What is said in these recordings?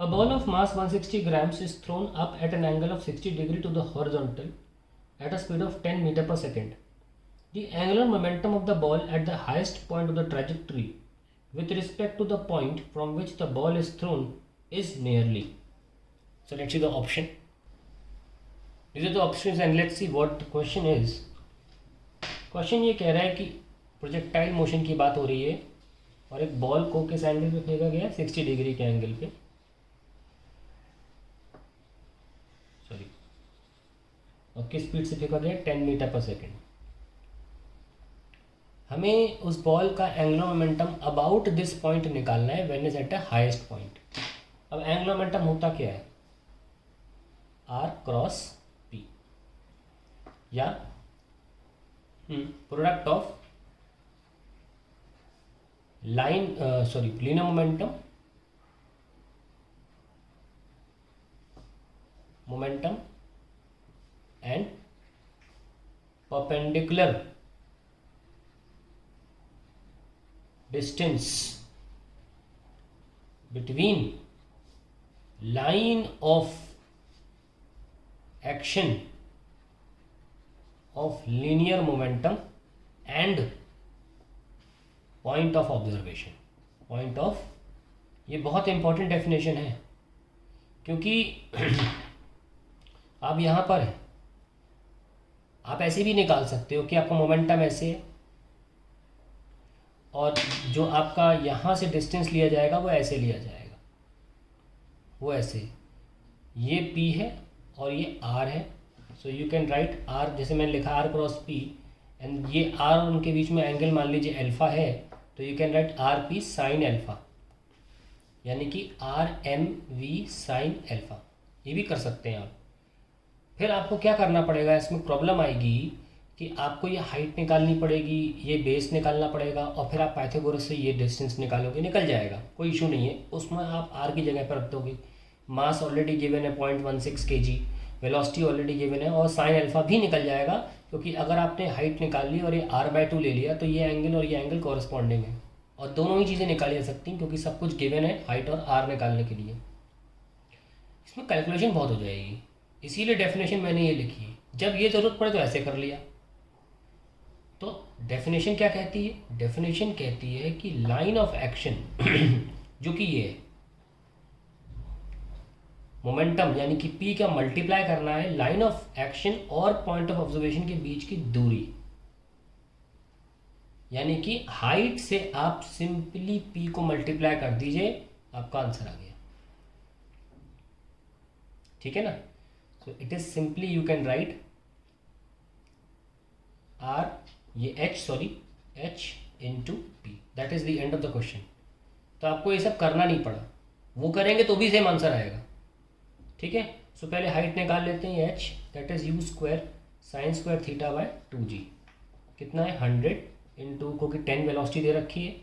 A ball of mass 160 grams is thrown up at an angle of 60 degree to the horizontal at a speed of 10 meter per second. The angular momentum of the ball at the highest point of the trajectory with respect to the point from which the ball is thrown is nearly. So let's see the option. These are the options and let's see what the question is. Question ये कह रहा है कि projectile motion की बात हो रही है और एक बॉल को किस एंगल पे फेंका गया है, 60 डिग्री के एंगल पे, सॉरी, और किस स्पीड से फेंका गया है, 10 मीटर पर सेकेंड. हमें उस बॉल का angular momentum about this point निकालना है when is at the highest point. अब एंगुलर मोमेंटम होता क्या है, आर क्रॉस पी, या product of linear momentum and perpendicular distance between line of action of linear momentum and point of observation. point of, ये बहुत important definition है क्योंकि आप यहाँ पर हैं, आप ऐसे भी निकाल सकते हो कि आपका मोमेंटम ऐसे है और जो आपका यहाँ से डिस्टेंस लिया जाएगा वो ऐसे लिया जाएगा, वो ऐसे, ये P है और ये R है. So you can write R, जैसे मैंने लिखा R क्रॉस P, एंड ये R और उनके बीच में एंगल मान लीजिए अल्फ़ा है, तो you can write R P sine alpha, यानी कि RMV साइन अल्फ़ा, ये भी कर सकते हैं आप. फिर आपको क्या करना पड़ेगा, इसमें प्रॉब्लम आएगी कि आपको ये हाइट निकालनी पड़ेगी, ये बेस निकालना पड़ेगा और फिर आप पाइथागोरस से ये डिस्टेंस निकालोगे, निकल जाएगा, कोई इशू नहीं है. उसमें आप R की जगह पर रख दोगे. मास ऑलरेडी गिवन है 0.16 kg, वेलोसिटी ऑलरेडी गिवन है और साइन अल्फ़ा भी निकल जाएगा क्योंकि अगर आपने हाइट निकाल ली और ये R/2 ले लिया तो ये एंगल और ये एंगल कॉरस्पॉन्डिंग है और दोनों ही चीज़ें निकाली जा सकती हैं क्योंकि सब कुछ गिवन है हाइट और R निकालने के लिए. इसमें कैलकुलेशन बहुत हो जाएगी, इसीलिए डेफिनेशन मैंने ये लिखी है. जब ये ज़रूरत पड़े तो ऐसे कर लिया. तो डेफिनेशन क्या कहती है, डेफिनेशन कहती है कि लाइन ऑफ एक्शन जो कि ये है मोमेंटम, यानी कि P का मल्टीप्लाई करना है लाइन ऑफ एक्शन और पॉइंट ऑफ ऑब्जर्वेशन के बीच की दूरी, यानी कि हाइट से आप सिंपली P को मल्टीप्लाई कर दीजिए, आपका आंसर आ गया. ठीक है ना. So it is simply you can write R, ये H into P, that is the end of the question. तो आपको ये सब करना नहीं पड़ा, वो करेंगे तो भी सेम आंसर आएगा. ठीक है. सो पहले हाइट निकाल लेते हैं, H that is U square sine square theta by 2G, कितना है 100 इंटू, क्योंकि 10 वेलोसिटी दे रखी है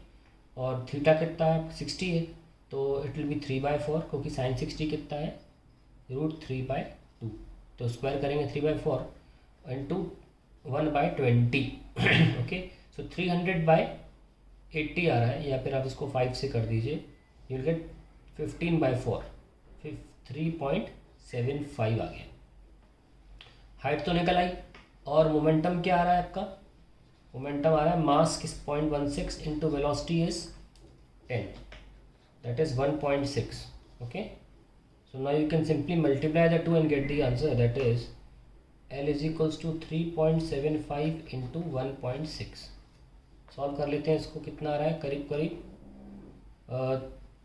और थीटा कितना है 60 है तो इट विल बी 3/4, क्योंकि साइन 60 कितना है √3/2, तो स्क्वायर करेंगे 3/4 इंटू 1/20. ओके. सो 300/80 आ रहा है, या फिर आप इसको 5 से कर दीजिए, यू विल गेट 15/4, 3.75 आ गया. हाइट तो निकल आई और मोमेंटम क्या आ रहा है आपका, मोमेंटम आ रहा है मास किस 0.16 into velocity is 10, that is 1.6. Okay. So now you can simply multiply the two and get the answer, that is L is equals to 3.75 into 1.6. Solve कर लेते हैं इसको, कितना आ रहा है, करीब करीब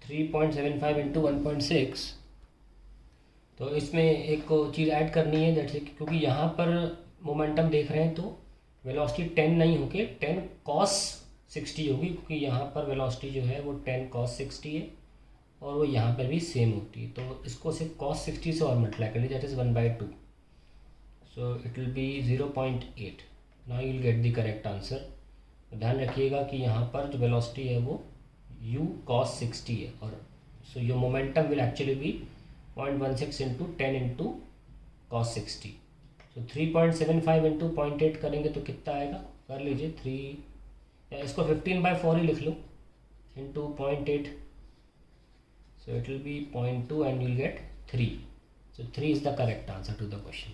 3.75 इंटू 1.6. तो इसमें एक चीज़ ऐड करनी है, जैसे क्योंकि यहाँ पर मोमेंटम देख रहे हैं तो वेलोसिटी 10 नहीं होके 10 cos 60 होगी, क्योंकि यहाँ पर वेलोसिटी जो है वो 10 cos 60 है और वो यहाँ पर भी सेम होती है. तो इसको सिर्फ cos 60 से और मल्टीप्लाई कर लीजिए, that is 1/2. So it will be 0.8. Now you will get the correct answer. ध्यान रखिएगा कि यहाँ पर जो वेलोसिटी है वो U cos 60 है और so your momentum will actually be 0.16 into 10 into cos 60. तो 3.75 इंटू 0.8 करेंगे तो कितना आएगा, कर लीजिए 3, या इसको 15/4 ही लिख लो, into 0.8. So it will be 0.2 and you will get 3. So 3 is the correct answer to the question.